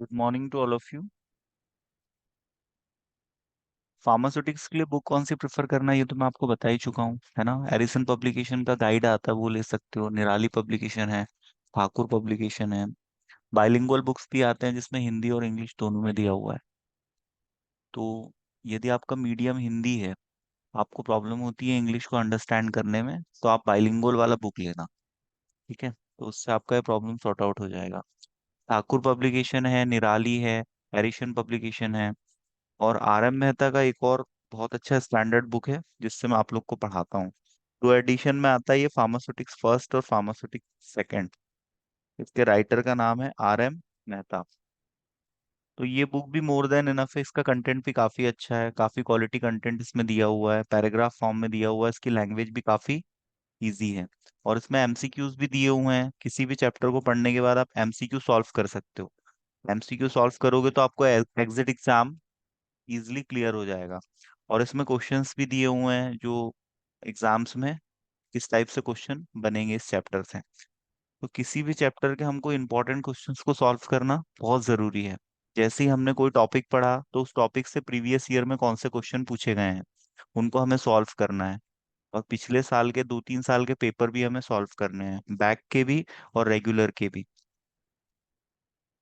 Good morning to all of you. Pharmaceutics के लिए book कौन सी प्रेफर करना है ये तो मैं आपको बता ही चुका हूँ, है ना। एरिसन पब्लिकेशन का गाइड आता है, वो ले सकते हो। निराली पब्लिकेशन है, ठाकुर पब्लिकेशन है। बाइलिंगुअल बुक्स भी आते हैं जिसमें हिंदी और इंग्लिश दोनों में दिया हुआ है। तो यदि आपका मीडियम हिंदी है, आपको प्रॉब्लम होती है इंग्लिश को अंडरस्टैंड करने में, तो आप बाइलिंगुअल वाला बुक लेना। ठीक है, तो उससे आपका ये प्रॉब्लम सॉर्ट आउट हो जाएगा। ठाकुर पब्लिकेशन है, निराली है, एरिशन पब्लिकेशन है, और आर एम मेहता का एक और बहुत अच्छा स्टैंडर्ड बुक है जिससे मैं आप लोग को पढ़ाता हूँ। दो एडिशन में आता है ये, फार्मास्यूटिक्स फर्स्ट और फार्मास्यूटिक्स सेकंड। इसके राइटर का नाम है आर एम मेहता। तो ये बुक भी मोर देन इनफ है, इसका कंटेंट भी काफी अच्छा है, काफी क्वालिटी कंटेंट इसमें दिया हुआ है, पैराग्राफ फॉर्म में दिया हुआ है, इसकी लैंग्वेज भी काफी इजी है। और इसमें एमसीक्यूज भी दिए हुए हैं, किसी भी चैप्टर को पढ़ने के बाद आप एमसीक्यू सॉल्व कर सकते हो। एमसीक्यू सॉल्व करोगे तो आपको एग्जिट एग्जाम इजिली क्लियर हो जाएगा। और इसमें क्वेश्चंस भी दिए हुए हैं जो एग्जाम्स में किस टाइप से क्वेश्चन बनेंगे इस चैप्टर से। तो किसी भी चैप्टर के हमको इंपॉर्टेंट क्वेश्चंस को सॉल्व करना बहुत जरूरी है। जैसे ही हमने कोई टॉपिक पढ़ा तो उस टॉपिक से प्रीवियस ईयर में कौन से क्वेश्चन पूछे गए हैं उनको हमें सॉल्व करना है। और पिछले साल के 2-3 साल के पेपर भी हमें सॉल्व करने हैं, बैक के भी और रेगुलर के भी।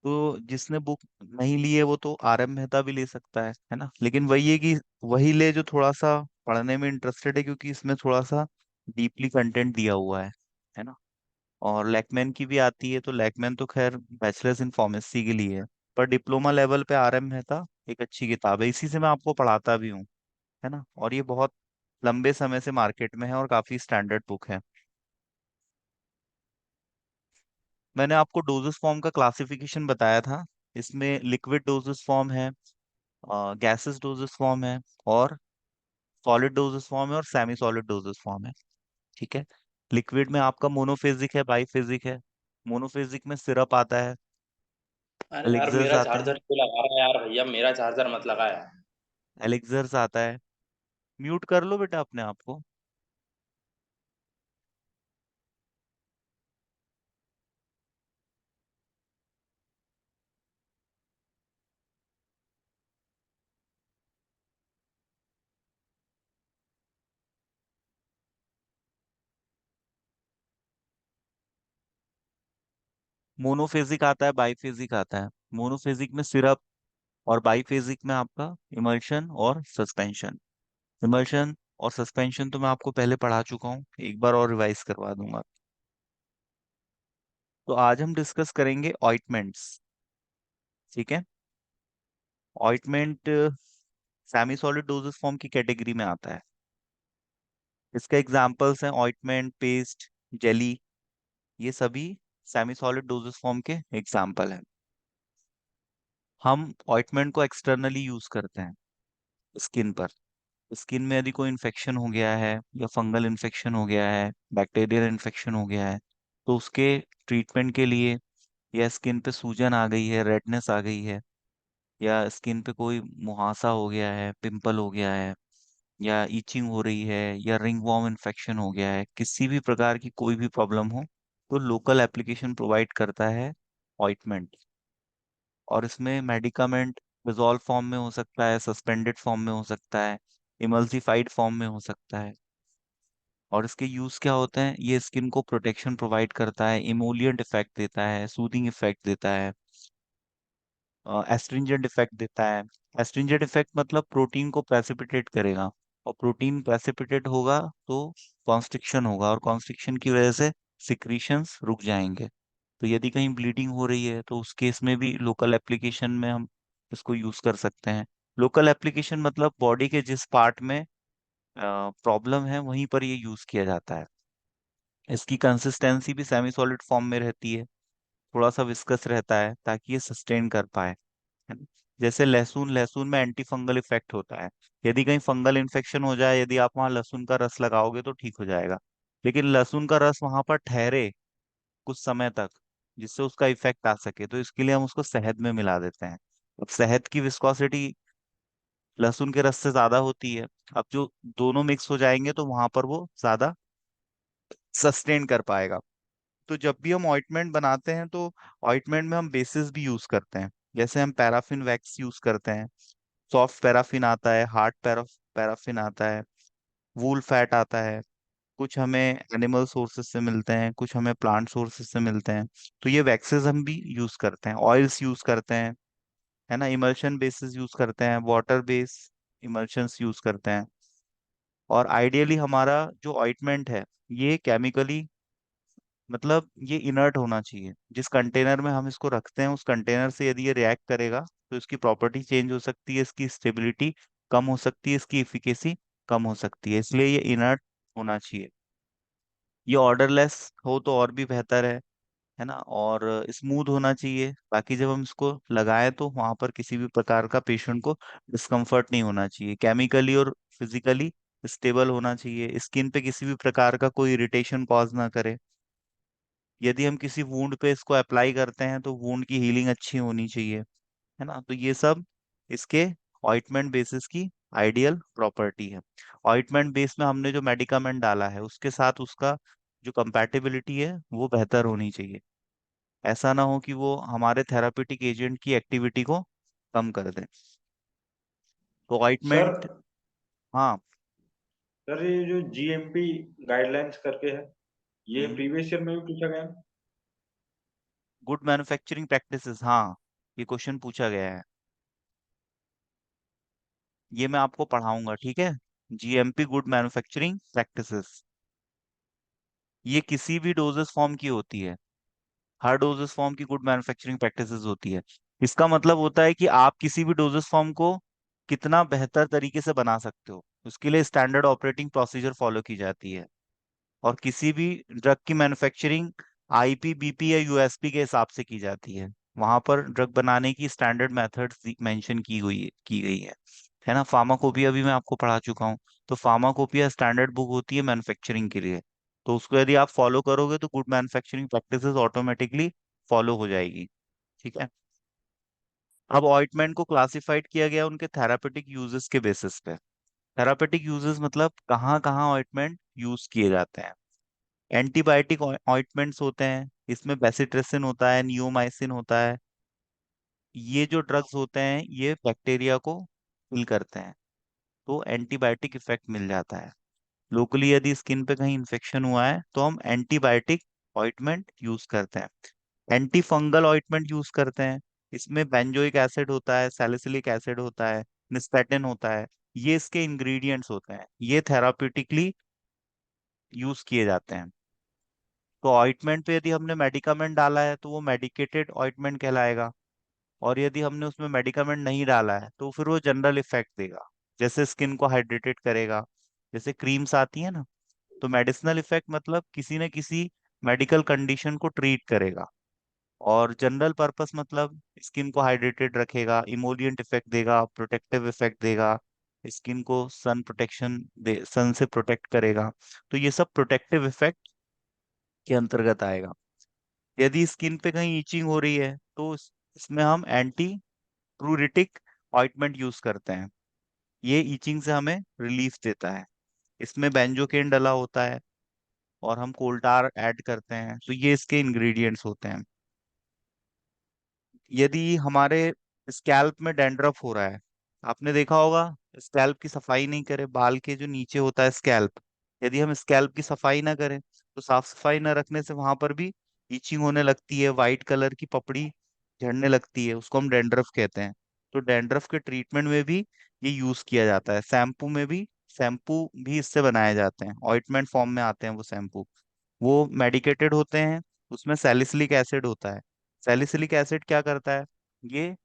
तो जिसने बुक नहीं ली है वो तो आर एम मेहता भी ले सकता है ना। लेकिन वही है कि वही ले जो थोड़ा सा पढ़ने में इंटरेस्टेड है, क्योंकि इसमें थोड़ा सा डीपली कंटेंट दिया हुआ है ना। और लैकमैन की भी आती है, तो लैकमैन तो खैर बैचलर्स इन फार्मेसी के लिए है। पर डिप्लोमा लेवल पे आर एम मेहता एक अच्छी किताब है, इसी से मैं आपको पढ़ाता भी हूँ, है ना। और ये बहुत लंबे समय से मार्केट में है और काफी स्टैंडर्ड बुक है। मैंने आपको डोजेस फॉर्म का क्लासिफिकेशन बताया था। इसमें लिक्विड डोजेस फॉर्म है, गैसेस डोजेस फॉर्म है, और सॉलिड डोजेस फॉर्म है, और सेमी सॉलिड डोजेस फॉर्म है। ठीक है। लिक्विड में आपका मोनोफेजिक है, बाईफेजिक है। मोनोफेजिक में सिरप आता है, अरे यार एलिक्सर्स मेरा आते हैं। चार्जर क्यों लगा रहा है यार भैया मेरा चार्जर मत लगाया। एलिक्सर्स आता है। म्यूट कर लो बेटा अपने आप को। मोनोफेजिक आता है, बाईफेजिक आता है। मोनोफेजिक में सिरप, और बाईफेजिक में आपका इमल्शन और सस्पेंशन। इमल्शन और सस्पेंशन तो मैं आपको पहले पढ़ा चुका हूँ, एक बार और रिवाइज करवा दूंगा। तो आज हम डिस्कस करेंगे ऑइंटमेंट्स। ठीक है। Ointment semi solid doses form की कैटेगरी में आता है। इसके एग्जांपल्स हैं ऑइंटमेंट, पेस्ट, जेली। ये सभी सेमी सॉलिड डोजेस फॉर्म के एग्जांपल हैं। हम ऑइंटमेंट को एक्सटर्नली यूज करते हैं स्किन पर। स्किन में यदि कोई इन्फेक्शन हो गया है, या फंगल इन्फेक्शन हो गया है, बैक्टीरियल इन्फेक्शन हो गया है, तो उसके ट्रीटमेंट के लिए, या स्किन पे सूजन आ गई है, रेडनेस आ गई है, या स्किन पे कोई मुहासा हो गया है, पिंपल हो गया है, या ईचिंग हो रही है, या रिंग वॉर्म इन्फेक्शन हो गया है, किसी भी प्रकार की कोई भी प्रॉब्लम हो, तो लोकल एप्लीकेशन प्रोवाइड करता है ऑइंटमेंट। और इसमें मेडिकामेंट डिजॉल्व फॉर्म में हो सकता है, सस्पेंडेड फॉर्म में हो सकता है, इमल्सिफाइड फॉर्म में हो सकता है। और इसके यूज क्या होते हैं, ये स्किन को प्रोटेक्शन प्रोवाइड करता है, इमोलिएंट इफेक्ट देता है, सूदिंग इफेक्ट देता है, एस्ट्रिंजेंट इफेक्ट देता है। एस्ट्रिंजेंट इफेक्ट मतलब प्रोटीन को प्रेसिपिटेट करेगा, और प्रोटीन प्रेसिपिटेट होगा तो कॉन्स्ट्रिक्शन होगा, और कॉन्स्ट्रिक्शन की वजह से सिक्रीशंस रुक जाएंगे। तो यदि कहीं ब्लीडिंग हो रही है तो उस केस में भी लोकल एप्लीकेशन में हम इसको यूज कर सकते हैं। लोकल एप्लीकेशन मतलब बॉडी के जिस पार्ट में प्रॉब्लम है वहीं पर ये यूज किया जाता है। इसकी कंसिस्टेंसी भी सेमी सॉलिड फॉर्म में रहती है, थोड़ा सा विस्कस रहता है ताकि ये सस्टेन कर पाए, है ना। जैसे लहसुन, लहसुन में एंटी फंगल इफेक्ट होता है। यदि कहीं फंगल इन्फेक्शन हो जाए, यदि आप वहां लहसुन का रस लगाओगे तो ठीक हो जाएगा। लेकिन लहसुन का रस वहां पर ठहरे कुछ समय तक, जिससे उसका इफेक्ट आ सके, तो इसके लिए हम उसको शहद में मिला देते हैं। अब शहद की विस्कोसिटी लहसुन के रस से ज्यादा होती है। अब जो दोनों मिक्स हो जाएंगे तो वहां पर वो ज्यादा सस्टेन कर पाएगा। तो जब भी हम ऑइंटमेंट बनाते हैं तो ऑइंटमेंट में हम बेसिस भी यूज करते हैं। जैसे हम पैराफिन वैक्स यूज करते हैं, सॉफ्ट पैराफिन आता है, हार्ड पैराफिन आता है, वूल फैट आता है। कुछ हमें एनिमल सोर्सेज से मिलते हैं, कुछ हमें प्लांट सोर्सेज से मिलते हैं। तो ये वैक्सेस हम भी यूज करते हैं, ऑयल्स यूज करते हैं, है ना, इमल्शन बेसिस यूज करते हैं, वाटर बेस इमल्शंस यूज करते हैं। और आइडियली हमारा जो ऑइंटमेंट है, ये केमिकली मतलब ये इनर्ट होना चाहिए। जिस कंटेनर में हम इसको रखते हैं, उस कंटेनर से यदि ये रिएक्ट करेगा तो इसकी प्रॉपर्टी चेंज हो सकती है, इसकी स्टेबिलिटी कम हो सकती है, इसकी इफिकेसी कम हो सकती है, इसलिए ये इनर्ट होना चाहिए। ये ऑर्डरलेस हो तो और भी बेहतर है ना, और स्मूथ होना चाहिए ताकि जब हम इसको लगाएं तो वहां पर किसी भी प्रकार का पेशेंट को डिस्कम्फर्ट नहीं होना चाहिए। केमिकली और फिजिकली स्टेबल होना चाहिए, स्किन पे किसी भी प्रकार का कोई इरिटेशन कॉज ना करे। यदि हम किसी वूंड पे इसको अप्लाई करते हैं तो वूंड की हीलिंग अच्छी होनी चाहिए, है ना। तो ये सब इसके ऑइंटमेंट बेसिस की आइडियल प्रॉपर्टी है। ऑइंटमेंट बेस में हमने जो मेडिकामेंट डाला है उसके साथ उसका जो कंपैटिबिलिटी है वो बेहतर होनी चाहिए। ऐसा ना हो कि वो हमारे थेरापेटिक एजेंट की एक्टिविटी को कम कर दे। तो सर ऑइंटमेंट। हाँ। सर ये जो जीएमपी गाइडलाइंस करके है, ये हम्म। प्रीवियस ईयर में भी पूछा गया है। गुड मैन्युफैक्चरिंग प्रैक्टिसेस, हाँ, ये क्वेश्चन पूछा गया है। ये मैं आपको पढ़ाऊंगा, ठीक है। जीएमपी गुड मैन्युफैक्चरिंग प्रैक्टिसेस, ये किसी भी डोजेस फॉर्म की होती है। हर डोजेस फॉर्म की गुड मैन्युफैक्चरिंग प्रैक्टिसेस होती है। इसका मतलब होता है कि आप किसी भी डोजेस फॉर्म को कितना बेहतर तरीके से बना सकते हो, उसके लिए स्टैंडर्ड ऑपरेटिंग प्रोसीजर फॉलो की जाती है। और किसी भी ड्रग की मैन्युफैक्चरिंग आईपी, बीपी या यूएसपी के हिसाब से की जाती है। वहां पर ड्रग बनाने की स्टैंडर्ड मेथड्स मेंशन की गई है ना। फार्माकोपिया भी मैं आपको पढ़ा चुका हूँ। तो फार्माकोपिया स्टैंडर्ड बुक होती है मैन्युफैक्चरिंग के लिए। तो उसको यदि आप फॉलो करोगे तो good manufacturing practices automatically follow हो जाएगी, ठीक है। अब ऑइंटमेंट को क्लासिफाइड किया गया उनके थेरापेटिक यूजेस के बेसिस पे। थेरापेटिक यूजेस मतलब कहाँ कहाँ ऑइंटमेंट यूज किए जाते हैं। एंटीबायोटिक ऑइंटमेंट्स होते हैं, इसमें बेसिट्रिसिन होता है, नियोमाइसिन होता है। ये जो ड्रग्स होते हैं ये बैक्टीरिया को किल करते हैं, तो एंटीबायोटिक इफेक्ट मिल जाता है। लोकली यदि स्किन पे कहीं इन्फेक्शन हुआ है तो हम एंटीबायोटिक ऑइंटमेंट यूज करते हैं। एंटी फंगल ऑइंटमेंट यूज करते हैं, इसमें बेंजोइक एसिड होता है, सैलिसिलिक एसिड होता है, निस्पेटिन होता है। ये इसके इंग्रेडिएंट्स होते हैं, ये थेराप्यूटिकली यूज किए जाते हैं। तो ऑइंटमेंट पे यदि हमने मेडिकामेंट डाला है तो वो मेडिकेटेड ऑइंटमेंट कहलाएगा। और यदि हमने उसमें मेडिकामेंट नहीं डाला है तो फिर वो जनरल इफेक्ट देगा, जैसे स्किन को हाइड्रेटेड करेगा, जैसे क्रीम्स आती है ना। तो मेडिसिनल इफेक्ट मतलब किसी न किसी मेडिकल कंडीशन को ट्रीट करेगा। और जनरल पर्पस मतलब स्किन को हाइड्रेटेड रखेगा, इमोलिएंट इफेक्ट देगा, प्रोटेक्टिव इफेक्ट देगा, स्किन को सन प्रोटेक्शन दे, सन से प्रोटेक्ट करेगा। तो ये सब प्रोटेक्टिव इफेक्ट के अंतर्गत आएगा। यदि स्किन पे कहीं ईचिंग हो रही है तो इसमें हम एंटी प्रूरिटिक ऑइंटमेंट यूज करते हैं, ये ईचिंग से हमें रिलीफ देता है। इसमें बेंजोकेन डला होता है और हम कोल्टार ऐड करते हैं, तो ये इसके इंग्रेडिएंट्स होते हैं। यदि हमारे स्कैल्प में डैंड्रफ हो रहा है, आपने देखा होगा, स्कैल्प की सफाई नहीं करे, बाल के जो नीचे होता है स्कैल्प, यदि हम स्कैल्प की सफाई ना करें तो साफ सफाई ना रखने से वहां पर भी ईचिंग होने लगती है, वाइट कलर की पपड़ी झड़ने लगती है, उसको हम डैंड्रफ कहते हैं। तो डैंड्रफ के ट्रीटमेंट में भी ये यूज किया जाता है। शैम्पू में भी, शैम्पू भी इससे बनाए जाते हैं, ऑइंटमेंट फॉर्म में आते हैं वो शैम्पू। वो मेडिकेटेड होते हैं, उसमें सैलिसिलिक एसिड होता है। सैलिसिलिक एसिड क्या करता है, ये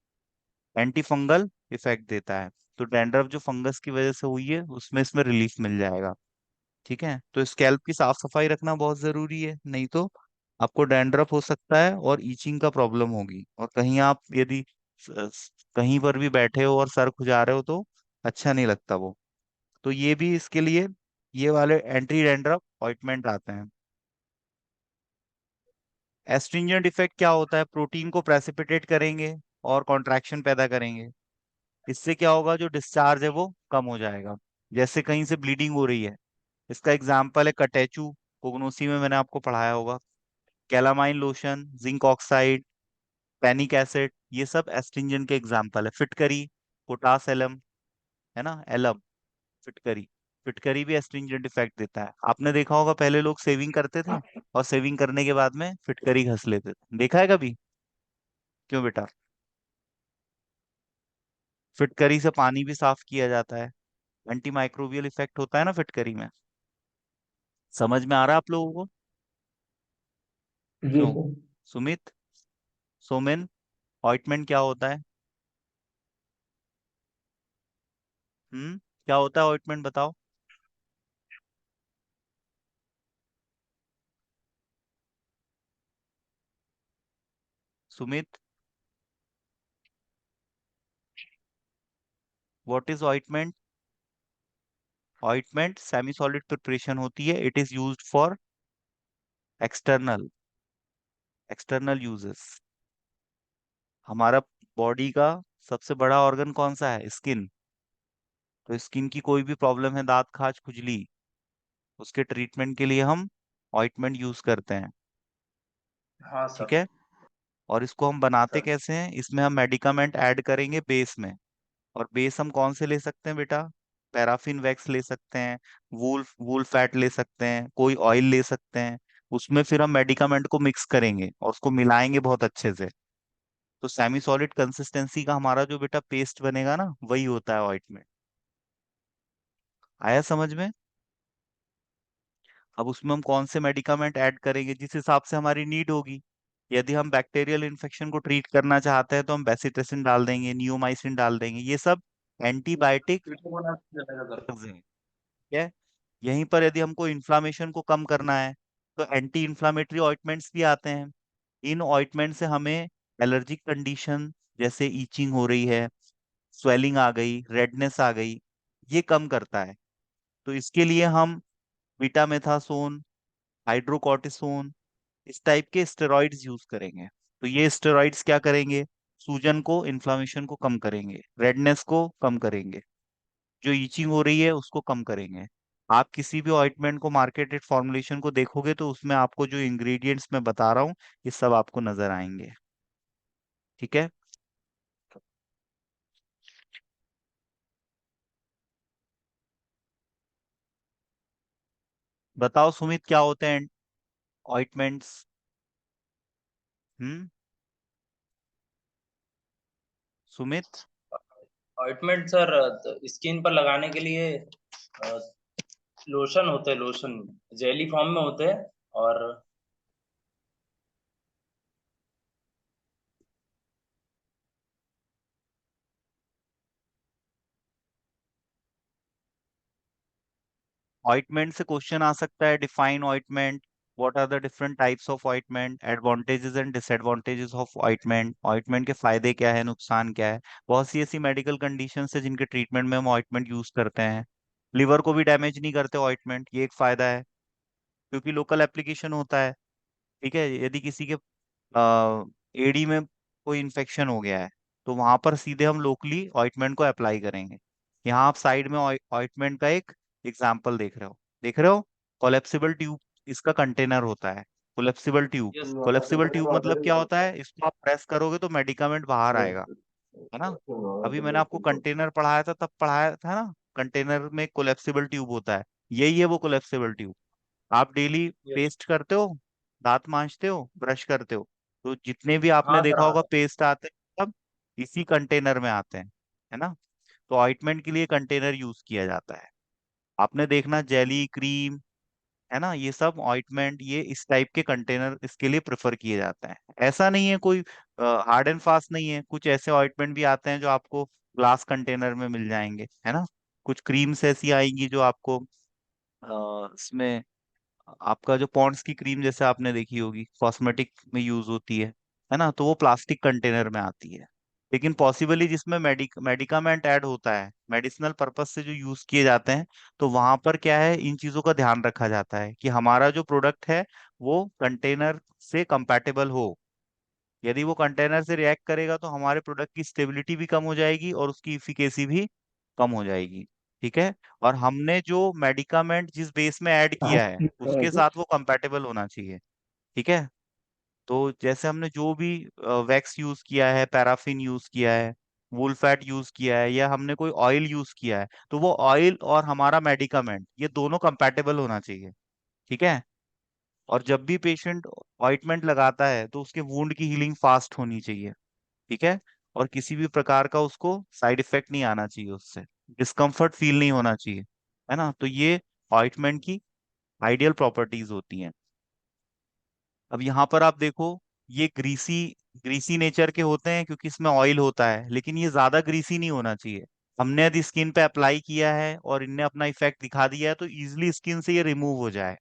एंटी फंगल इफेक्ट देता है। तो डैंड्रफ जो फंगस की वजह से हुई है उसमें इसमें रिलीफ मिल जाएगा, ठीक है। तो स्कैल्प की साफ सफाई रखना बहुत जरूरी है, नहीं तो आपको डैंड्रफ हो सकता है और ईचिंग का प्रॉब्लम होगी। और कहीं आप यदि कहीं पर भी बैठे हो और सर खुजा रहे हो तो अच्छा नहीं लगता वो। तो ये भी इसके लिए ये वाले एंटी डैंड्रफ ऑइंटमेंट आते हैं। एस्ट्रिंजेंट इफेक्ट क्या होता है, प्रोटीन को प्रेसिपिटेट करेंगे और कॉन्ट्रैक्शन पैदा करेंगे। इससे क्या होगा, जो डिस्चार्ज है वो कम हो जाएगा। जैसे कहीं से ब्लीडिंग हो रही है, इसका एग्जाम्पल है कटेचू, कोगनोसी में मैंने आपको पढ़ाया होगा। Calamine lotion, zinc oxide, panic acid, ये सब एस्ट्रिंजेंट के एग्जाम्पल है। फिटकरी, पोटास एलम, है ना, एलम, फिटकरी। फिटकरी भी एस्ट्रिंजेंट इफेक्ट देता है। आपने देखा होगा पहले लोग सेविंग करते थे और सेविंग करने के बाद में फिटकरी घस लेते थे, देखा है कभी? क्यों बेटा? फिटकरी से पानी भी साफ किया जाता है, एंटी माइक्रोबियल इफेक्ट होता है ना फिटकरी में। समझ में आ रहा है आप लोगों को? जी क्यों? सर। सुमित, सोमेन, ऑइंटमेंट क्या होता है? क्या होता है ऑइंटमेंट, बताओ। Sumit, what is ointment? Ointment semi solid preparation होती है, it is used for external, external uses. हमारा बॉडी का सबसे बड़ा ऑर्गन कौन सा है? स्किन। तो स्किन की कोई भी प्रॉब्लम है, दांत खाज खुजली, उसके ट्रीटमेंट के लिए हम ऑइंटमेंट यूज करते हैं। हाँ ठीक सर। है। और इसको हम बनाते सर कैसे हैं? इसमें हम मेडिकामेंट ऐड करेंगे बेस में। और बेस हम कौन से ले सकते हैं बेटा? पैराफिन वैक्स ले सकते हैं, वूल वूल फैट ले सकते हैं, कोई ऑयल ले सकते हैं। उसमें फिर हम मेडिकामेंट को मिक्स करेंगे और उसको मिलाएंगे बहुत अच्छे से। तो सेमी सॉलिड कंसिस्टेंसी का हमारा जो बेटा पेस्ट बनेगा ना, वही होता है ऑइंटमेंट। आया समझ में? अब उसमें हम कौन से मेडिकामेंट ऐड करेंगे जिस हिसाब से हमारी नीड होगी। यदि हम बैक्टीरियल इन्फेक्शन को ट्रीट करना चाहते हैं तो हम बेसिट्रिसिन डाल देंगे, नियोमाइसिन डाल देंगे, ये सब एंटीबायोटिक कीटोमोनास चलेगा सर। ड्रग्स हैं। ठीक है। यहीं पर यदि हमको इन्फ्लामेशन को कम करना है तो एंटी इन्फ्लामेटरी ऑइंटमेंट्स भी आते हैं। इन ऑइंटमेंट से हमें एलर्जिक कंडीशन, जैसे ईचिंग हो रही है, स्वेलिंग आ गई, रेडनेस आ गई, ये कम करता है। तो इसके लिए हम बीटामेथासोन, हाइड्रोकॉर्टिसोन, इस टाइप के स्टेरॉइड्स यूज करेंगे। तो ये स्टेरॉइड्स क्या करेंगे? सूजन को, इन्फ्लामेशन को कम करेंगे, रेडनेस को कम करेंगे, जो ईचिंग हो रही है उसको कम करेंगे। आप किसी भी ऑइंटमेंट को, मार्केटेड फॉर्मुलेशन को देखोगे तो उसमें आपको जो इंग्रेडिएंट्स मैं बता रहा हूँ ये सब आपको नजर आएंगे। ठीक है। बताओ सुमित, क्या होते हैं ऑइंटमेंट्स? हम्म। सुमित, ऑइंटमेंट सर स्किन पर लगाने के लिए लोशन होते हैं, लोशन जेली फॉर्म में होते हैं। और ऑइंटमेंट से क्वेश्चन आ सकता है, define ointment, what are the different types of ointment, advantages and disadvantages of ointment, ointment के फायदे क्या है, नुकसान क्या है। बहुत सी ऐसी मेडिकल कंडीशन है जिनके ट्रीटमेंट में हम ऑइंटमेंट यूज करते हैं। लिवर को भी डैमेज नहीं करते ऑइंटमेंट, ये एक फायदा है, क्योंकि लोकल एप्लीकेशन होता है। ठीक है। यदि किसी के एडी में कोई इन्फेक्शन हो गया है तो वहां पर सीधे हम लोकली ऑइंटमेंट को अप्लाई करेंगे। यहाँ आप साइड में ऑइंटमेंट का एक एग्जाम्पल देख रहे हो, देख रहे हो? कोलेप्सिबल ट्यूब इसका कंटेनर होता है। Collapsible tube, yes collapsible tube मतलब क्या होता है? इसको आप प्रेस करोगे तो मेडिकामेंट बाहर आएगा, है ना। अभी मैंने आपको कंटेनर पढ़ाया था, तब पढ़ाया था ना, कंटेनर में कोलेप्सिबल ट्यूब होता है, यही है वो कोलेप्सिबल ट्यूब। आप डेली यस। पेस्ट करते हो, दांत मांजते हो, ब्रश करते हो, तो जितने भी आपने हाँ सर, देखा हाँ होगा सर। पेस्ट आते हैं सब इसी कंटेनर में आते हैं, है ना। तो ऑइंटमेंट के लिए कंटेनर यूज किया जाता है। आपने देखना जेली, क्रीम, है ना, ये सब ऑइंटमेंट ये इस टाइप के कंटेनर इसके लिए प्रेफर किए जाते हैं। ऐसा नहीं है कोई हार्ड एंड फास्ट नहीं है, कुछ ऐसे ऑइंटमेंट भी आते हैं जो आपको ग्लास कंटेनर में मिल जाएंगे, है ना। कुछ क्रीम्स ऐसी आएंगी जो आपको इसमें, आपका जो पॉन्ड्स की क्रीम जैसे आपने देखी होगी कॉस्मेटिक में यूज होती है ना, तो वो प्लास्टिक कंटेनर में आती है। लेकिन पॉसिबली जिसमें मेडिकामेंट ऐड होता है, मेडिसिनल पर्पस से जो यूज किए जाते हैं, तो वहां पर क्या है, इन चीजों का ध्यान रखा जाता है कि हमारा जो प्रोडक्ट है वो कंटेनर से कंपैटिबल हो। यदि वो कंटेनर से रिएक्ट करेगा तो हमारे प्रोडक्ट की स्टेबिलिटी भी कम हो जाएगी और उसकी इफिकेसी भी कम हो जाएगी। ठीक है। और हमने जो मेडिकामेंट जिस बेस में ऐड किया है उसके साथ वो कंपैटिबल होना चाहिए। ठीक है। तो जैसे हमने जो भी वैक्स यूज किया है, पैराफिन यूज किया है, वूल फैट यूज किया है, या हमने कोई ऑयल यूज किया है, तो वो ऑयल और हमारा मेडिकामेंट ये दोनों कंपैटिबल होना चाहिए। ठीक है। और जब भी पेशेंट ऑइंटमेंट लगाता है तो उसके वुंड की हीलिंग फास्ट होनी चाहिए। ठीक है। और किसी भी प्रकार का उसको साइड इफेक्ट नहीं आना चाहिए, उससे डिस्कम्फर्ट फील नहीं होना चाहिए। है ना। तो ये ऑइंटमेंट की आइडियल प्रॉपर्टीज होती हैं। अब यहाँ पर आप देखो, ये ग्रीसी ग्रीसी नेचर के होते हैं क्योंकि इसमें ऑयल होता है, लेकिन ये ज्यादा ग्रीसी नहीं होना चाहिए। हमने यदि स्किन पे अप्लाई किया है और इनने अपना इफेक्ट दिखा दिया है तो इजिली स्किन से ये रिमूव हो जाए।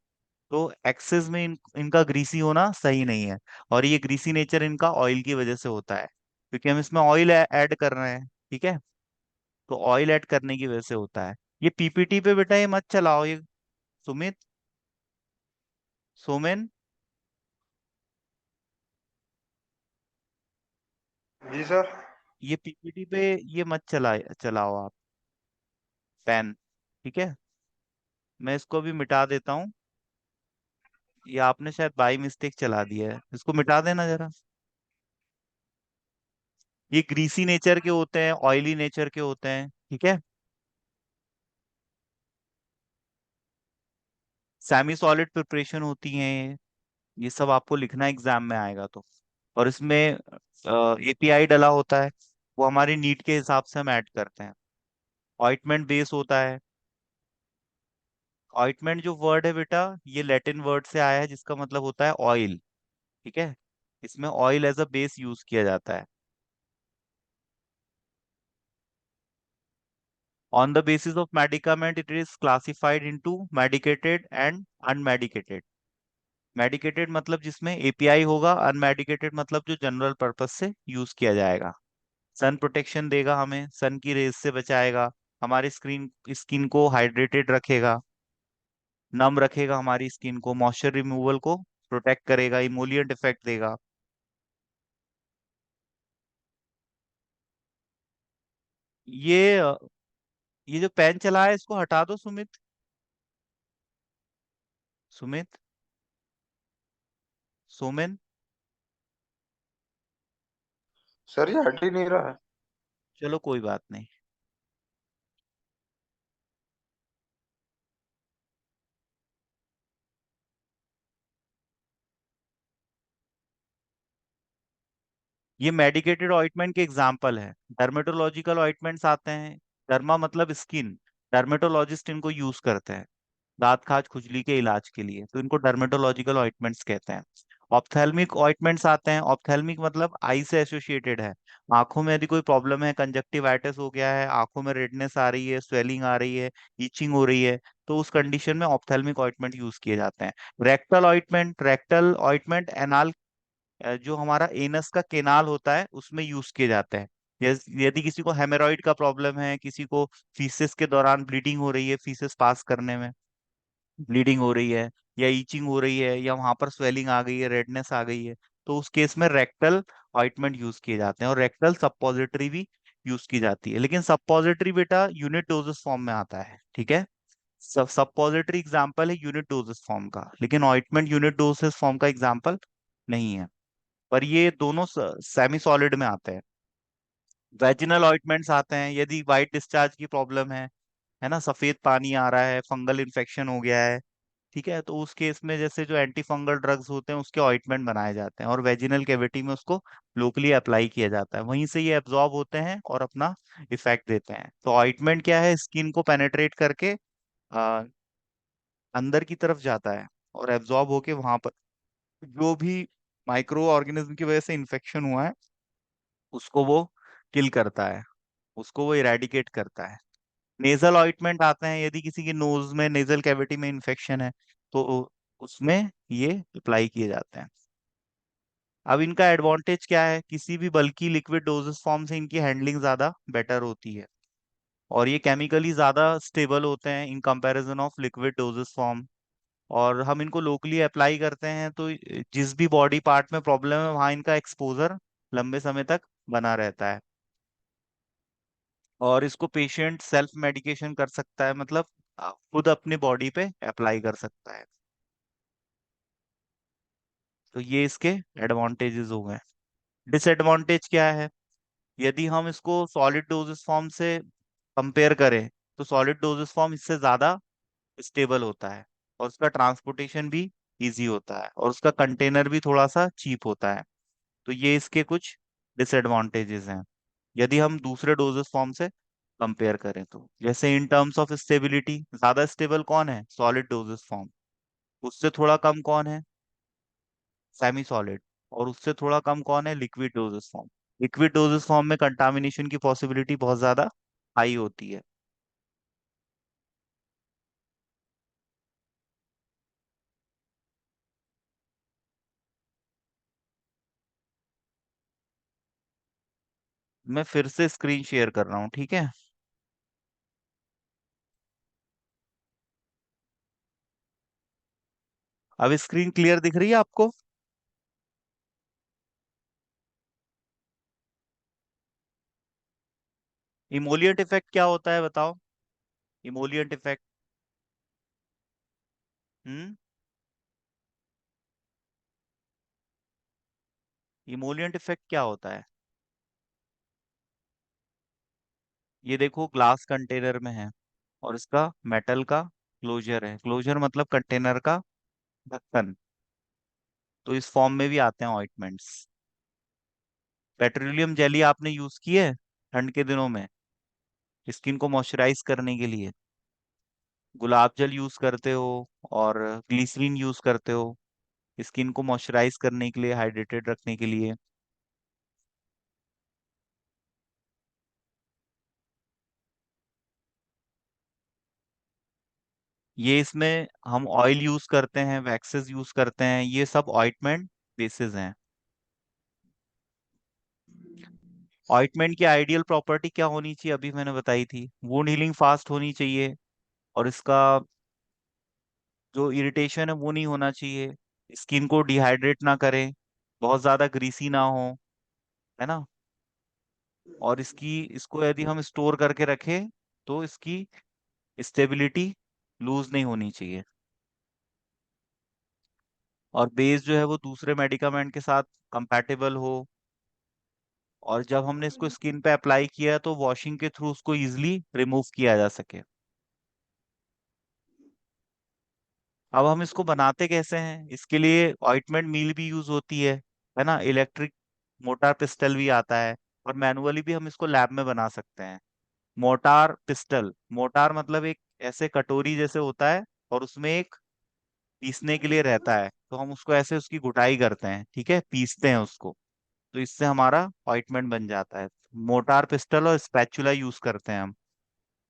तो एक्सेस में इनका ग्रीसी होना सही नहीं है। और ये ग्रीसी नेचर इनका ऑयल की वजह से होता है, क्योंकि हम इसमें ऑयल ऐड कर रहे हैं। ठीक है। तो ऑयल ऐड करने की वजह से होता है। ये पीपीटी पे बेटा ये मत चलाओ ये। सुमित, सोमेन, जी सर। ये पीपीटी पे ये मत चलाओ आप, पेन। ठीक है। मैं इसको भी मिटा देता हूँ। ये आपने शायद बाई मिस्टेक चला दिया है, इसको मिटा देना जरा। ये ग्रीसी नेचर के होते हैं, ऑयली नेचर के होते हैं। ठीक है। सेमी सॉलिड प्रिपरेशन होती हैं ये सब आपको लिखना एग्जाम में आएगा तो। और इसमें एपीआई डला होता है, वो हमारी नीड के हिसाब से हम ऐड करते हैं। ऑइंटमेंट बेस होता है। ऑइंटमेंट जो वर्ड है बेटा, ये लैटिन वर्ड से आया है जिसका मतलब होता है ऑयल। ठीक है। इसमें oil as a base use किया जाता है। On the basis of medicament it is classified into medicated and unmedicated. Medicated मतलब जिसमें एपीआई होगा, अनमेडिकेटेड मतलब जो जनरल पर्पस से यूज किया जाएगा। सन प्रोटेक्शन देगा, हमें सन की रेज से बचाएगा, हमारी स्क्रीन स्किन को हाइड्रेटेड रखेगा, नम रखेगा हमारी स्किन को, मॉइस्चर रिमूवल को प्रोटेक्ट करेगा, इमोलिएंट इफेक्ट देगा। ये ये जो पेन चला है इसको हटा दो सुमित। सुमित, सोमेन। सर ये हट ही नहीं रहा है। चलो कोई बात नहीं। ये मेडिकेटेड ऑइंटमेंट के एग्जाम्पल है। डर्मेटोलॉजिकल ऑइंटमेंट्स आते हैं। डर्मा मतलब स्किन। डर्मेटोलॉजिस्ट इनको यूज करते हैं दांत खाज खुजली के इलाज के लिए, तो इनको डर्मेटोलॉजिकल ऑइंटमेंट्स कहते हैं। ऑप्थेल्मिक ऑइंटमेंट्स आते हैं। ऑप्थेल्मिक मतलब आई से एसोसिएटेड है। आंखों में यदि कोई प्रॉब्लम है, कंजक्टिवाइटिस हो गया है, आंखों में रेडनेस आ रही है, स्वेलिंग आ रही है, ईचिंग हो रही है, तो उस कंडीशन में ऑप्थेल्मिक ऑइंटमेंट यूज किए जाते हैं। रेक्टल ऑइंटमेंट एनाल, जो हमारा एनस का केनाल होता है उसमें यूज किए जाते हैं। यदि किसी को हेमोरॉइड का प्रॉब्लम है, किसी को फीसेस के दौरान ब्लीडिंग हो रही है, फीसेस पास करने में ब्लीडिंग हो रही है, या ईचिंग हो रही है, या वहां पर स्वेलिंग आ गई है, रेडनेस आ गई है, तो उस केस में रेक्टल ऑइंटमेंट यूज किए जाते हैं। और रेक्टल सप्पोजिटरी भी यूज की जाती है, लेकिन सप्पोजिटरी बेटा यूनिट डोजेस फॉर्म में आता है। ठीक है। सप्पोजिटरी एग्जाम्पल है यूनिट डोजेस फॉर्म का, लेकिन ऑइंटमेंट यूनिट डोजेस फॉर्म का एग्जाम्पल नहीं है। पर ये दोनों सेमी सॉलिड में आते हैं। वेजिनल ऑइंटमेंट्स आते हैं यदि वाइट डिस्चार्ज की प्रॉब्लम है ना, सफेद पानी आ रहा है, फंगल इन्फेक्शन हो गया है। ठीक है। तो उस केस में जैसे जो एंटी फंगल ड्रग्स होते हैं उसके ऑइंटमेंट बनाए जाते हैं, और वेजिनल कैविटी में उसको लोकली अप्लाई किया जाता है, वहीं से ये एब्जॉर्ब होते हैं और अपना इफेक्ट देते हैं। तो ऑइंटमेंट क्या है, स्किन को पेनेट्रेट करके आ, अंदर की तरफ जाता है, और एब्जॉर्ब होके वहां पर जो भी माइक्रो ऑर्गेनिज्म की वजह से इन्फेक्शन हुआ है उसको वो किल करता है, उसको वो इरेडिकेट करता है। नेजल ऑइंटमेंट आते हैं यदि किसी की नोज में, नेजल कैविटी में इन्फेक्शन है, तो उसमें ये अप्लाई किए जाते हैं। अब इनका एडवांटेज क्या है, किसी भी बल्कि लिक्विड डोजेस फॉर्म से इनकी हैंडलिंग ज्यादा बेटर होती है, और ये केमिकली ज्यादा स्टेबल होते हैं in comparison of liquid dosage form. और हम इनको लोकली अप्लाई करते हैं तो जिस भी बॉडी पार्ट में प्रॉब्लम है वहां इनका एक्सपोजर लंबे समय तक बना रहता है। और इसको पेशेंट सेल्फ मेडिकेशन कर सकता है, मतलब खुद अपनी बॉडी पे अप्लाई कर सकता है। तो ये इसके एडवांटेजेस हो गए। डिसएडवांटेज क्या है? यदि हम इसको सॉलिड डोजेस फॉर्म से कंपेयर करें, तो सॉलिड डोजेस फॉर्म इससे ज्यादा स्टेबल होता है, और उसका ट्रांसपोर्टेशन भी इजी होता है, और उसका कंटेनर भी थोड़ा सा चीप होता है। तो ये इसके कुछ डिसएडवांटेजेस हैं यदि हम दूसरे डोजेस फॉर्म से कंपेयर करें तो। जैसे इन टर्म्स ऑफ स्टेबिलिटी, ज्यादा स्टेबल कौन है? Solid doses form. उससे थोड़ा कम कौन है? Semi solid. और उससे थोड़ा कम कौन है? Liquid dosage form. Liquid dosage form में कंटामिनेशन की पॉसिबिलिटी बहुत ज्यादा हाई होती है। मैं फिर से स्क्रीन शेयर कर रहा हूँ, ठीक है? अब स्क्रीन क्लियर दिख रही है आपको? इमोलियंट इफेक्ट क्या होता है बताओ? Emollient effect. हम्म। इमोलियंट इफेक्ट क्या होता है? ये देखो ग्लास कंटेनर में है, और इसका मेटल का क्लोजर है। क्लोजर मतलब कंटेनर का ढक्कन। तो इस फॉर्म में भी आते हैं ऑइंटमेंट्स। पेट्रोलियम जेली आपने यूज की है ठंड के दिनों में स्किन को मॉइस्चराइज करने के लिए? गुलाब जल यूज करते हो, और ग्लिसरीन यूज करते हो स्किन को मॉइस्चराइज करने के लिए, हाइड्रेटेड रखने के लिए। ये इसमें हम ऑयल यूज करते हैं, वैक्सेस यूज करते हैं, ये सब ऑइंटमेंट बेसिस हैं। ऑइंटमेंट की आइडियल प्रॉपर्टी क्या होनी चाहिए? अभी मैंने बताई थी, वुंड हीलिंग फास्ट होनी चाहिए, और इसका जो इरिटेशन है वो नहीं होना चाहिए, स्किन को डिहाइड्रेट ना करे, बहुत ज्यादा ग्रीसी ना हो, है ना? और इसको यदि हम स्टोर करके रखें, तो इसकी स्टेबिलिटी लूज नहीं होनी चाहिए। और बेस जो है वो दूसरे मेडिकामेंट के साथ कंपैटिबल हो, और जब हमने इसको स्किन पे अप्लाई किया तो वॉशिंग के थ्रू उसको इजिली रिमूव किया जा सके। अब हम इसको बनाते कैसे हैं? इसके लिए ऑइंटमेंट मील भी यूज होती है ना? इलेक्ट्रिक मोटार पिस्टल भी आता है, और मैनुअली भी हम इसको लैब में बना सकते हैं। मोटार पिस्टल, मोटार मतलब एक ऐसे कटोरी जैसे होता है, और उसमें एक पीसने के लिए रहता है, तो हम उसको ऐसे उसकी गुटाई करते हैं, ठीक है, पीसते हैं उसको, तो इससे हमारा ऑइंटमेंट बन जाता है। मोटार पिस्टल और स्पैचुला यूज करते हैं हम,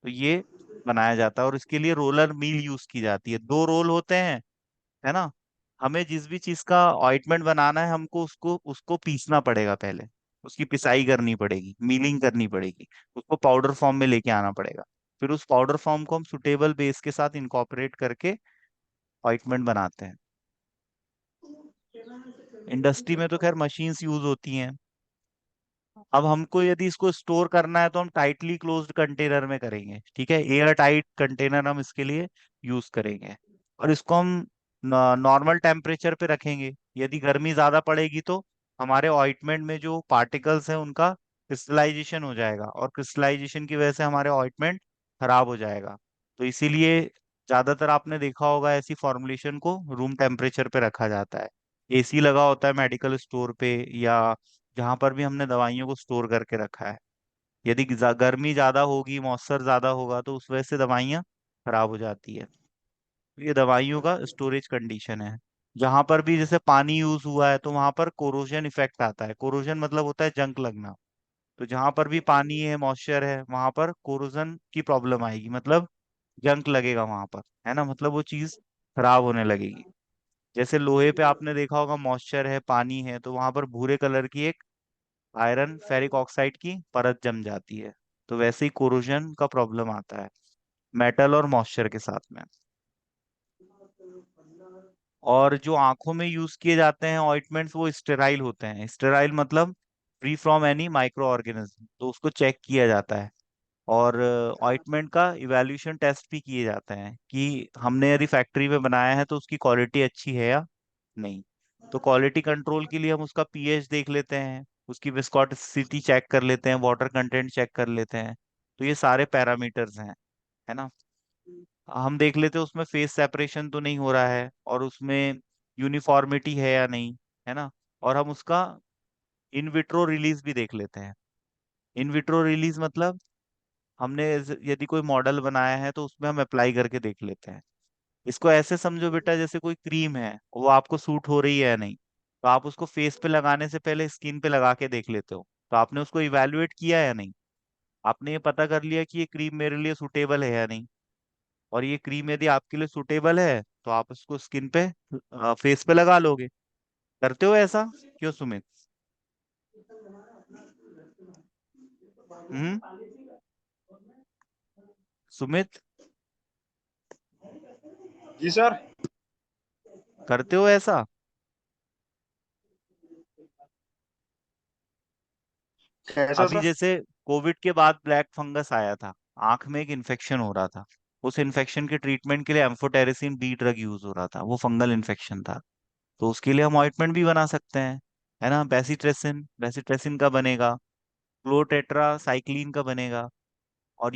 तो ये बनाया जाता है। और इसके लिए रोलर मील यूज की जाती है, दो रोल होते हैं, है ना? हमें जिस भी चीज का ऑइंटमेंट बनाना है, हमको उसको उसको पीसना पड़ेगा पहले, उसकी पिसाई करनी पड़ेगी, मीलिंग करनी पड़ेगी, उसको पाउडर फॉर्म में लेके आना पड़ेगा। फिर उस पाउडर फॉर्म को हम सुटेबल बेस के साथ इनकॉर्पोरेट करके ऑइंटमेंट बनाते हैं। इंडस्ट्री में तो खैर मशीन्स यूज होती हैं। अब हमको यदि इसको स्टोर करना है, तो हम टाइटली क्लोज्ड कंटेनर में करेंगे, ठीक है, एयर टाइट कंटेनर हम इसके लिए यूज करेंगे। और इसको हम नॉर्मल टेम्परेचर पे रखेंगे। यदि गर्मी ज्यादा पड़ेगी तो हमारे ऑइंटमेंट में जो पार्टिकल्स हैं उनका क्रिस्टलाइजेशन हो जाएगा, और क्रिस्टलाइजेशन की वजह से हमारे ऑइंटमेंट खराब हो जाएगा। तो इसीलिए ज्यादातर आपने देखा होगा ऐसी फॉर्मुलेशन को रूम टेम्परेचर पे रखा जाता है। एसी लगा होता है मेडिकल स्टोर पे, या जहां पर भी हमने दवाइयों को स्टोर करके रखा है। यदि गर्मी ज्यादा होगी, मॉइस्चर ज्यादा होगा, तो उस वजह से दवाइयाँ खराब हो जाती है। ये दवाइयों का स्टोरेज कंडीशन है। जहां पर भी जैसे पानी यूज हुआ है, तो वहां पर कोरोजन इफेक्ट आता है। कोरोजन मतलब होता है जंग लगना। तो जहां पर भी पानी है, मॉइस्चर है, वहां पर कोरोजन की प्रॉब्लम आएगी, मतलब जंग लगेगा वहां पर, है ना? मतलब वो चीज खराब होने लगेगी। जैसे लोहे पे आपने देखा होगा, मॉइस्चर है, पानी है, तो वहां पर भूरे कलर की एक आयरन फेरिक ऑक्साइड की परत जम जाती है। तो वैसे ही कोरोजन का प्रॉब्लम आता है मेटल और मॉइस्चर के साथ में। और जो आंखों में यूज किए जाते हैं ऑइंटमेंट्स, वो स्टेराइल होते हैं। स्टेराइल मतलब free from any micro organism, तो उसको चेक किया जाता है। और ऑइंटमेंट का इवैल्यूएशन टेस्ट भी किए जाते हैं कि हमने यदि फैक्ट्री में बनाया है तो उसकी क्वालिटी अच्छी है या नहीं। तो क्वालिटी कंट्रोल के लिए हम उसका पीएच देख लेते हैं, उसकी विस्कोसिटी चेक कर लेते हैं, वाटर कंटेंट चेक कर लेते हैं। तो ये सारे पैरामीटर्स हैं, है ना। हम देख लेते हैं उसमें फेस सेपरेशन तो नहीं हो रहा है, और उसमें यूनिफॉर्मिटी है या नहीं, है ना। और हम उसका इन विट्रो रिलीज भी देख लेते हैं। इन विट्रो रिलीज मतलब हमने यदि कोई मॉडल बनाया है तो उसमें हम अप्लाई करके देख लेते हैं। इसको ऐसे समझो बेटा, जैसे कोई क्रीम है, वो आपको सूट हो रही है या नहीं, तो आप उसको फेस पे लगाने से पहले स्किन पे लगा के देख लेते हो। तो आपने उसको इवेलुएट किया या नहीं, आपने ये पता कर लिया कि ये क्रीम मेरे लिए सूटेबल है या नहीं। और ये क्रीम यदि आपके लिए सूटेबल है तो आप उसको स्किन पे, फेस पे लगा लोगे। करते हो ऐसा, क्यों सुमित? हम्म। सुमित, जी सर। करते हो ऐसा? कैसा अभी सर? जैसे कोविड के बाद ब्लैक फंगस आया था, आंख में एक इन्फेक्शन हो रहा था। उस इन्फेक्शन के ट्रीटमेंट के लिए एम्फोटेरिसिन बी ड्रग यूज हो रहा था, वो फंगल इन्फेक्शन था। तो उसके लिए हम ऑइंटमेंट भी बना सकते हैं, है ना। बेसिट्रेसिन, बेसिट्रेसिन का बनेगा, क्लोटेट्रासाइक्लिन का बनेगा। और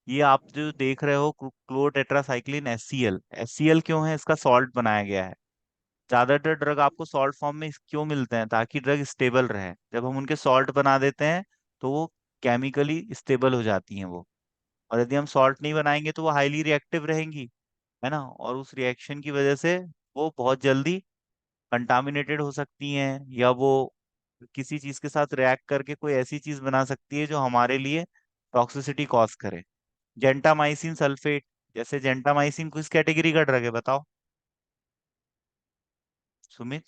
ये आप जो देख रहे हो क्लोटेट्रासाइक्लिन एचसीएल, एचसीएल क्यों है? इसका सॉल्ट बनाया गया है। ज्यादातर ड्रग आपको सॉल्ट फॉर्म में क्यों मिलते हैं? ताकि ड्रग स्टेबल रहे। जब हम उनके सॉल्ट बना देते हैं तो वो केमिकली स्टेबल हो जाती हैं वो। और यदि हम सॉल्ट नहीं बनाएंगे तो वो हाईली रिएक्टिव रहेंगी, है ना। और उस रिएक्शन की वजह से वो बहुत जल्दी कंटामिनेटेड हो सकती हैं, या वो किसी चीज के साथ रिएक्ट करके कोई ऐसी चीज बना सकती है जो हमारे लिए टॉक्सिसिटी कॉज करे। जेंटामाइसिन सल्फेट, जैसे जेंटामाइसिन किस कैटेगरी का ड्रग है बताओ सुमित?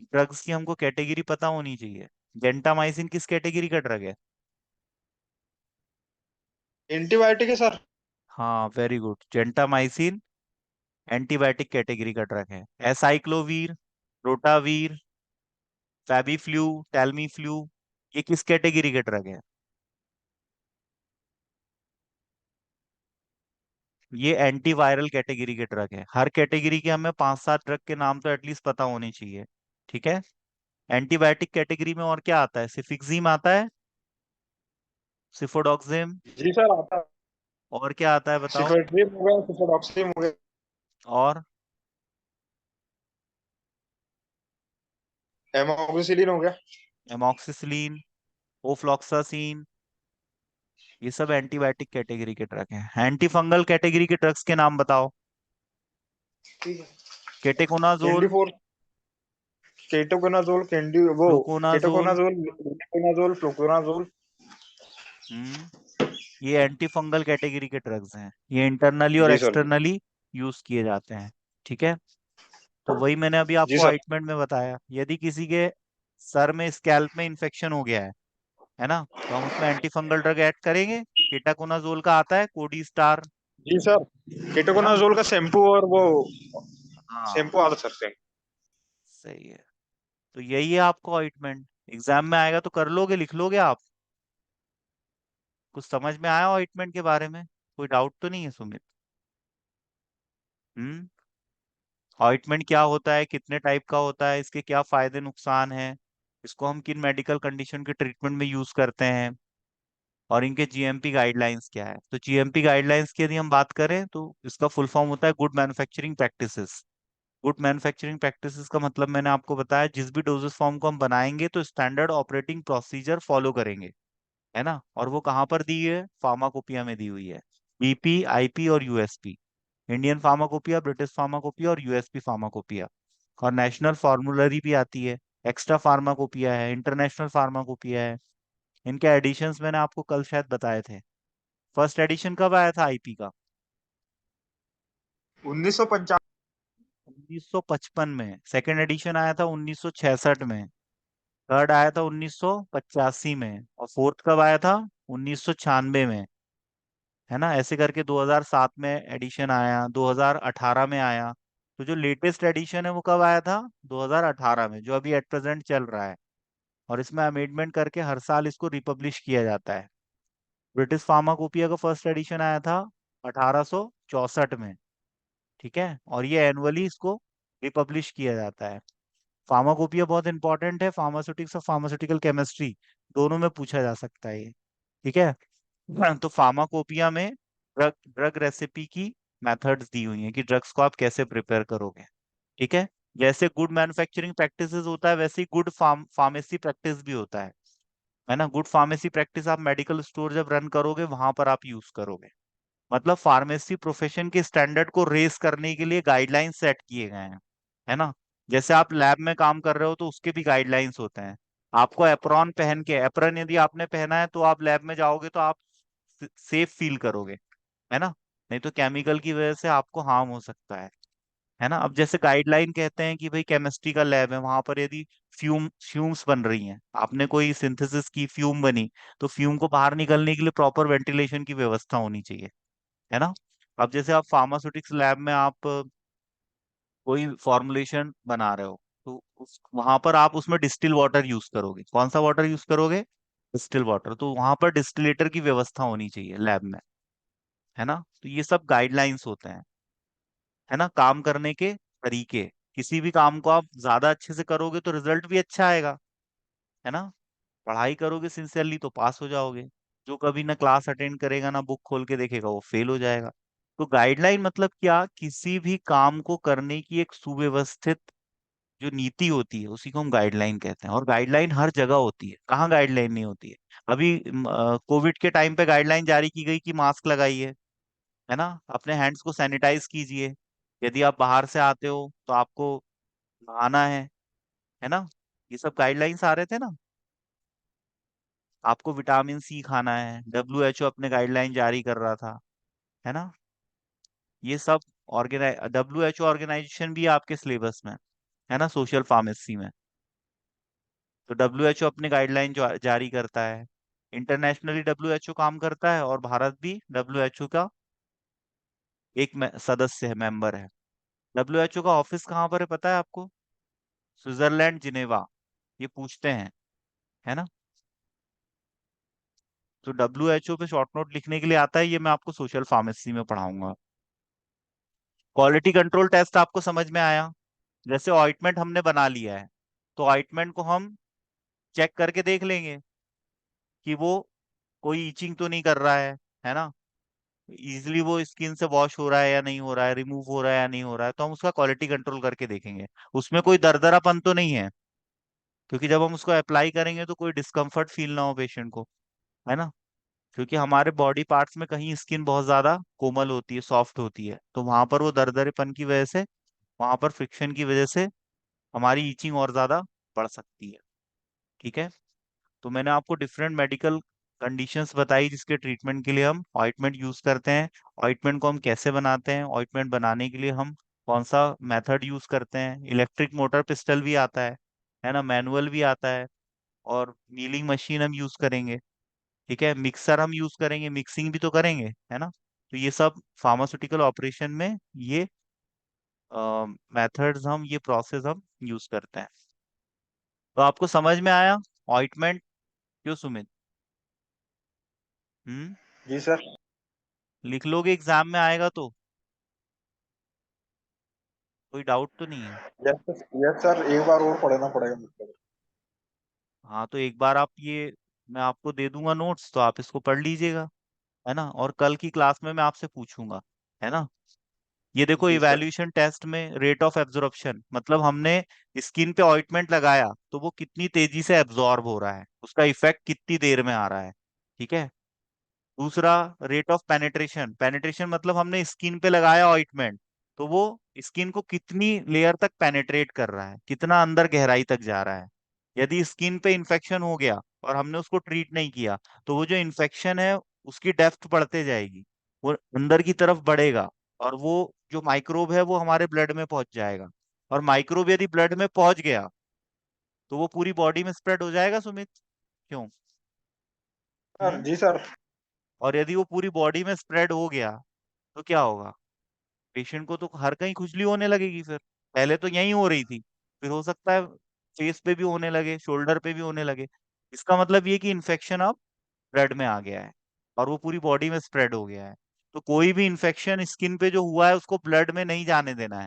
ड्रग्स की हमको कैटेगरी पता होनी चाहिए। जेंटामाइसिन किस कैटेगरी का ड्रग है? एंटीबायोटिक है सर। हाँ, very good. Gentamicin antibiotic category का ड्रग है। एसाइक्लोवीर, रोटावीर, फैबीफ्लू, टेल्मीफ्लू, ये किस कैटेगरी के ड्रग है? ये एंटीवायरल कैटेगरी के ड्रग है। हर कैटेगरी के हमें 5-7 ड्रग के नाम तो एटलीस्ट पता होने चाहिए, ठीक है। एंटीबायोटिक कैटेगरी में और क्या आता है? सिफिक्सिम आता है, सिफोडॉक्सिम। जी सर आता है। और क्या आता है बताओ? सिफेट्रिन हो गया, सिफोडॉक्सिम हो गया, और एमोक्सिसिलिन हो गया। एमॉक्सिसिलिन, ओफ्लॉक्सासिन, ये सब एंटीबायोटिक कैटेगरी के ड्रग हैं। एंटी फंगल कैटेगरी के ड्रग्स के नाम बताओ। ठीक है। कैंडी केटेकोनाजोल, फोर, केटोकोनाजोल, कैंडी वो, फ्लूकोनाजोल। केटोकोनाजोल, लुकोनाजोल, फ्लुकोनाजोल। हम्म। ये एंटी फंगल कैटेगरी के ड्रग्स हैं, ये इंटरनली और जी सर। एक्सटर्नली यूज किए जाते हैं, ठीक है। तो वही मैंने अभी जी आपको सर। ऑइंटमेंट में बताया। यदि किसी के सर में, स्कैल्प में इन्फेक्शन हो गया है ना, तो हम उसमें एंटी फंगल ड्रग ऐड करेंगे। केटाकोनाजोल का आता है कोडी स्टार, जी सर। है ना। केटोकोनाजोल का शैम्पू और वो हाँ, शैम्पू आता सर से। सही है। तो यही है आपको ऑइंटमेंट। एग्जाम में आएगा तो कर लोगे, लिख लोगे आप? कुछ समझ में आया ऑइंटमेंट के बारे में? कोई डाउट तो नहीं है सुमित? हम्म। ऑइंटमेंट क्या होता है, कितने टाइप का होता है, इसके क्या फायदे नुकसान हैं, इसको हम किन मेडिकल कंडीशन के ट्रीटमेंट में यूज करते हैं, और इनके जीएमपी गाइडलाइंस क्या है। तो जीएमपी गाइडलाइंस की यदि हम बात करें तो इसका फुल फॉर्म होता है good manufacturing practices. Good manufacturing practices का मतलब मैंने आपको बताया, जिस भी डोजेस फॉर्म को हम बनाएंगे तो स्टैंडर्ड ऑपरेटिंग प्रोसीजर फॉलो करेंगे, है ना। और वो कहाँ पर दी है? फार्माकोपिया में दी हुई है। बीपी, आईपी और USP, Indian pharmacopoeia, British pharmacopoeia और यूएसपी फार्माकोपिया। और नेशनल फॉर्मूलरी भी आती है, एक्स्ट्रा फार्माकोपिया है, इंटरनेशनल फार्माकोपिया है। इनके एडिशंस मैंने आपको कल शायद बताए थे। फर्स्ट एडिशन कब आया था आईपी का? 1955। 1955 में। सेकंड एडिशन आया था 1966 में। थर्ड आया था 1985 में। और फोर्थ कब आया था? 1996 में, है ना। ऐसे करके 2007 में एडिशन आया, 2018 में आया। तो जो लेटेस्ट एडिशन है वो कब आया था? 2018 में, जो अभी एट प्रेजेंट चल रहा है। और इसमें अमेंडमेंट करके हर साल इसको रिपब्लिश किया जाता है। ब्रिटिश फार्माकोपिया का फर्स्ट एडिशन आया था 1864 में, ठीक है। और ये एनुअली इसको रिपब्लिश किया जाता है। फार्माकोपिया बहुत इंपॉर्टेंट है, फार्मास्यूटिक्स और फार्मास्यूटिकल केमिस्ट्री दोनों में पूछा जा सकता है ये। ठीक है। तो फार्माकोपिया में ड्रग ड्रग रेसिपी की मेथड्स दी हुई हैं कि ड्रग्स को आप कैसे प्रिपेयर करोगे। ठीक है। जैसे गुड मैन्युफैक्चरिंग प्रैक्टिसेस होता है, वैसे ही गुड फार्मेसी प्रैक्टिस भी होता है ना। गुड फार्मेसी प्रैक्टिस आप मेडिकल स्टोर जब रन करोगे वहां पर आप यूज करोगे। मतलब फार्मेसी प्रोफेशन के स्टैंडर्ड को रेस करने के लिए गाइडलाइंस सेट किए गए हैं, है ना। जैसे आप लैब में काम कर रहे हो तो उसके भी गाइडलाइंस होते हैं। आपको एप्रॉन पहन के, एप्रन यदि आपने पहना है तो आप लैब में जाओगे तो आप सेफ फील करोगे, है ना। नहीं तो केमिकल की वजह से आपको हार्म हो सकता है ना। अब जैसे गाइडलाइन कहते हैं कि भाई केमिस्ट्री का लैब है, वहां पर यदि फ्यूम्स बन रही हैं, आपने कोई सिंथेसिस की, फ्यूम बनी, तो फ्यूम को बाहर निकलने के लिए प्रॉपर वेंटिलेशन की व्यवस्था होनी चाहिए, है ना। अब जैसे आप फार्मास्यूटिक्स लैब में आप कोई फॉर्मुलेशन बना रहे हो, तो उस वहां पर आप उसमें डिस्टिल वाटर यूज करोगे। कौन सा वाटर यूज करोगे? Distil water. तो वहां पर डिस्टिलेटर की व्यवस्था होनी चाहिए लैब में, है ना। तो ये सब गाइडलाइंस होते हैं, है ना। काम करने के तरीके, किसी भी काम को आप ज्यादा अच्छे से करोगे तो रिजल्ट भी अच्छा आएगा, है ना। पढ़ाई करोगे सिंसियरली तो पास हो जाओगे। जो कभी ना क्लास अटेंड करेगा ना बुक खोल के देखेगा वो फेल हो जाएगा। तो गाइडलाइन मतलब क्या? किसी भी काम को करने की एक सुव्यवस्थित जो नीति होती है उसी को हम गाइडलाइन कहते हैं। और गाइडलाइन हर जगह होती है, कहाँ गाइडलाइन नहीं होती है? अभी कोविड के टाइम पे गाइडलाइन जारी की गई कि मास्क लगाइए, है ना। अपने हैंड्स को सैनिटाइज कीजिए, यदि आप बाहर से आते हो तो आपको नहाना है ना। ये सब गाइडलाइंस आ रहे थे ना। आपको विटामिन सी खाना है, WHO अपने गाइडलाइन जारी कर रहा था, है ना। ये सब WHO ऑर्गेनाइजेशन भी है आपके सिलेबस में, है ना, सोशल फार्मेसी में। तो WHO अपने गाइडलाइन जारी करता है। इंटरनेशनली WHO काम करता है और भारत भी WHO का एक सदस्य है, मेंबर है। WHO का ऑफिस कहाँ पर है पता है आपको? Switzerland, Geneva. ये पूछते हैं, है ना। तो WHO पे शॉर्ट नोट लिखने के लिए आता है, ये मैं आपको सोशल फार्मेसी में पढ़ाऊंगा। क्वालिटी कंट्रोल टेस्ट आपको समझ में आया? जैसे ऑइंटमेंट हमने बना लिया है, तो ऑइंटमेंट को हम चेक करके देख लेंगे कि वो कोई ईचिंग तो नहीं कर रहा है ना। इजिली वो स्किन से वॉश हो रहा है या नहीं हो रहा है, रिमूव हो रहा है या नहीं हो रहा है, तो हम उसका क्वालिटी कंट्रोल करके देखेंगे। उसमें कोई दरदरापन तो नहीं है, क्योंकि जब हम उसको अप्लाई करेंगे तो कोई डिस्कम्फर्ट फील ना हो पेशेंट को, है ना। क्योंकि हमारे बॉडी पार्ट्स में कहीं स्किन बहुत ज्यादा कोमल होती है, सॉफ्ट होती है, तो वहां पर वो दरदरेपन की वजह से, वहां पर फ्रिक्शन की वजह से हमारी ईचिंग और ज्यादा बढ़ सकती है। ठीक है। तो मैंने आपको डिफरेंट मेडिकल कंडीशंस बताई जिसके ट्रीटमेंट के लिए हम ऑइंटमेंट यूज करते हैं। ऑइंटमेंट को हम कैसे बनाते हैं, ऑइंटमेंट बनाने के लिए हम कौन सा मेथड यूज करते हैं। इलेक्ट्रिक मोटर पिस्टल भी आता है ना, मैनुअल भी आता है, और मीलिंग मशीन हम यूज करेंगे। ठीक है। मिक्सर हम यूज करेंगे, मिक्सिंग भी तो करेंगे, है ना। तो ये सब फार्मास्यूटिकल ऑपरेशन में ये मेथड्स, हम ये प्रोसेस हम यूज करते हैं। तो आपको समझ में आया ऑइंटमेंट क्यों, सुमित? हम्म। जी सर। लिख लोगे एग्जाम में आएगा तो? कोई डाउट तो नहीं है? यस यस सर, एक बार और पढ़ना पड़ेगा मतलब। हाँ, तो एक बार आप ये, मैं आपको दे दूंगा नोट्स, तो आप इसको पढ़ लीजिएगा, है ना। और कल की क्लास में मैं आपसे पूछूंगा, है ना। ये देखो, जी सर। इवैल्यूएशन टेस्ट में रेट ऑफ एब्जॉर्प्शन, मतलब हमने स्किन पे ऑइंटमेंट लगाया तो वो कितनी तेजी से एब्जॉर्ब हो रहा है, उसका इफेक्ट कितनी देर में आ रहा है। ठीक है। दूसरा, रेट ऑफ पेनिट्रेशन। पेनिट्रेशन मतलब हमने स्किन पे लगाया ऑइंटमेंट, तो वो स्किन को कितनी लेयर तक पेनिट्रेट कर रहा है, कितना अंदर गहराई तक जा रहा है। यदि स्किन पे इंफेक्शन हो गया और हमने उसको ट्रीट नहीं किया, तो वो जो इन्फेक्शन है उसकी डेप्थ बढ़ते जाएगी, वो अंदर की तरफ बढ़ेगा, और वो जो माइक्रोब है वो हमारे ब्लड में पहुंच जाएगा। और माइक्रोब यदि ब्लड में पहुंच गया तो वो पूरी बॉडी में स्प्रेड हो जाएगा, सुमित। क्यों? सर हम्म। जी सर। और यदि वो पूरी बॉडी में स्प्रेड हो गया तो क्या होगा? पेशेंट को तो हर कहीं खुजली होने लगेगी फिर। पहले तो यहीं हो रही थी, फिर हो सकता है फेस पे भी होने लगे, शोल्डर पे भी होने लगे। इसका मतलब ये कि इन्फेक्शन अब ब्लड में आ गया है और वो पूरी बॉडी में स्प्रेड हो गया है। तो कोई भी इन्फेक्शन स्किन पे जो हुआ है उसको ब्लड में नहीं जाने देना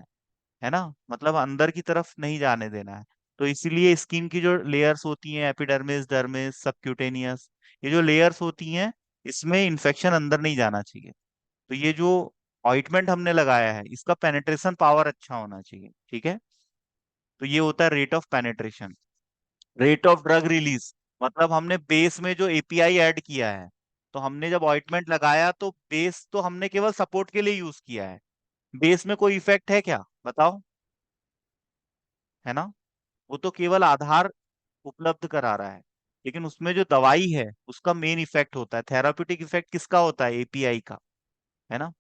है ना, मतलब अंदर की तरफ नहीं जाने देना है। तो इसीलिए स्किन की जो लेयर्स होती हैं, एपिडर्मिस, डर्मिस, सबक्यूटेनियस, ये जो लेयर्स होती हैं, इसमें इन्फेक्शन अंदर नहीं जाना चाहिए। तो ये जो ऑइंटमेंट हमने लगाया है, इसका पेनेट्रेशन पावर अच्छा होना चाहिए, ठीक है। तो ये होता है rate of penetration. Rate of drug release, मतलब हमने बेस में जो एपीआई ऐड किया है, तो हमने जब ऑइंटमेंट लगाया तो बेस तो हमने केवल सपोर्ट के लिए यूज किया है, बेस में कोई इफेक्ट है क्या, बताओ, है ना। वो तो केवल आधार उपलब्ध करा रहा है, लेकिन उसमें जो दवाई है उसका मेन इफेक्ट होता है, थेराप्यूटिक इफेक्ट किसका होता है, एपीआई का, है ना।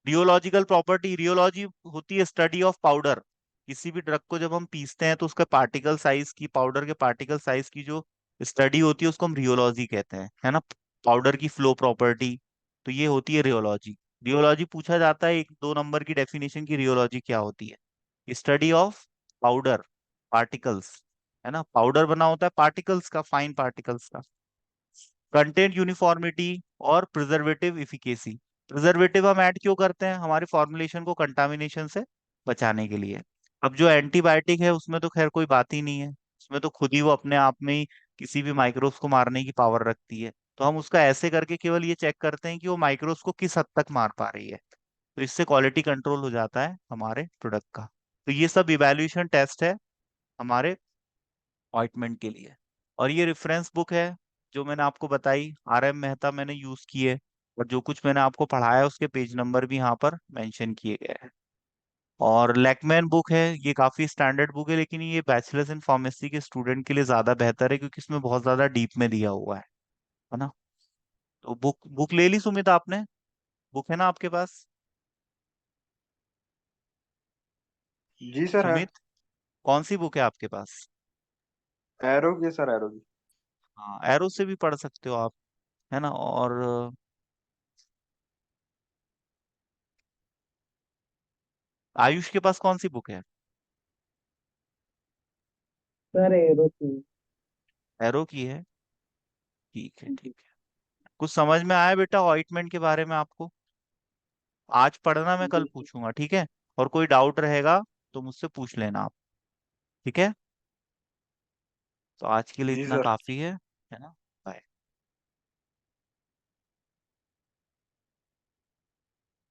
रियोलॉजिकल प्रॉपर्टी, रियोलॉजी होती है स्टडी ऑफ पाउडर। किसी भी ड्रग को जब हम पीसते हैं तो उसका पार्टिकल साइज की, पाउडर के पार्टिकल साइज की जो स्टडी होती है उसको हम रियोलॉजी कहते हैं, है ना। पाउडर की फ्लो प्रॉपर्टी, तो ये होती है रियोलॉजी। रियोलॉजी पूछा जाता है, एक दो नंबर की डेफिनेशन की रियोलॉजी क्या होती है, स्टडी ऑफ पाउडर पार्टिकल्स, है ना, पाउडर बना होता है पार्टिकल्स का, फाइन पार्टिकल्स का। कंटेंट यूनिफॉर्मिटी और प्रिजर्वेटिव इफिकेसी, प्रिजर्वेटिव हम ऐड क्यों करते हैं, हमारे फॉर्मुलेशन को कंटामिनेशन से बचाने के लिए। अब जो एंटीबायोटिक है उसमें तो खैर कोई बात ही नहीं है, उसमें तो खुद ही वो अपने आप में ही किसी भी माइक्रोब्स को मारने की पावर रखती है। तो हम उसका ऐसे करके केवल ये चेक करते हैं कि वो माइक्रोब्स को किस हद तक मार पा रही है, तो इससे क्वालिटी कंट्रोल हो जाता है हमारे प्रोडक्ट का। तो ये सब इवैल्यूएशन टेस्ट है हमारे ऑइंटमेंट के लिए। और ये रेफरेंस बुक है जो मैंने आपको बताई, RM मेहता मैंने यूज की है, और जो कुछ मैंने आपको पढ़ाया उसके पेज नंबर भी यहाँ पर मेंशन किए गए हैं। और लैकमैन बुक है, ये काफी स्टैंडर्ड बुक है, लेकिन ये बैचलर्स इन फार्मेसी के स्टूडेंट के लिए ज्यादा बेहतर है क्योंकि इसमें बहुत ज्यादा डीप में दिया हुआ है ना। तो बुक बुक ले ली सुमित आपने, बुक है ना आपके पास, जी सर है। सुमित, कौन सी बुक है आपके पास। एरो की सर, एरो की। हाँ, एरो से भी पढ़ सकते हो आप, है ना। और आयुष के पास कौन सी बुक है, सर एरो की। एरो की है, ठीक है ठीक है। कुछ समझ में आया बेटा ऑइंटमेंट के बारे में आपको, आज पढ़ना, मैं कल जी सर। पूछूंगा, ठीक है। और कोई डाउट रहेगा तो मुझसे पूछ लेना आप, ठीक है। तो आज के लिए जी इतना सर। काफी है ना।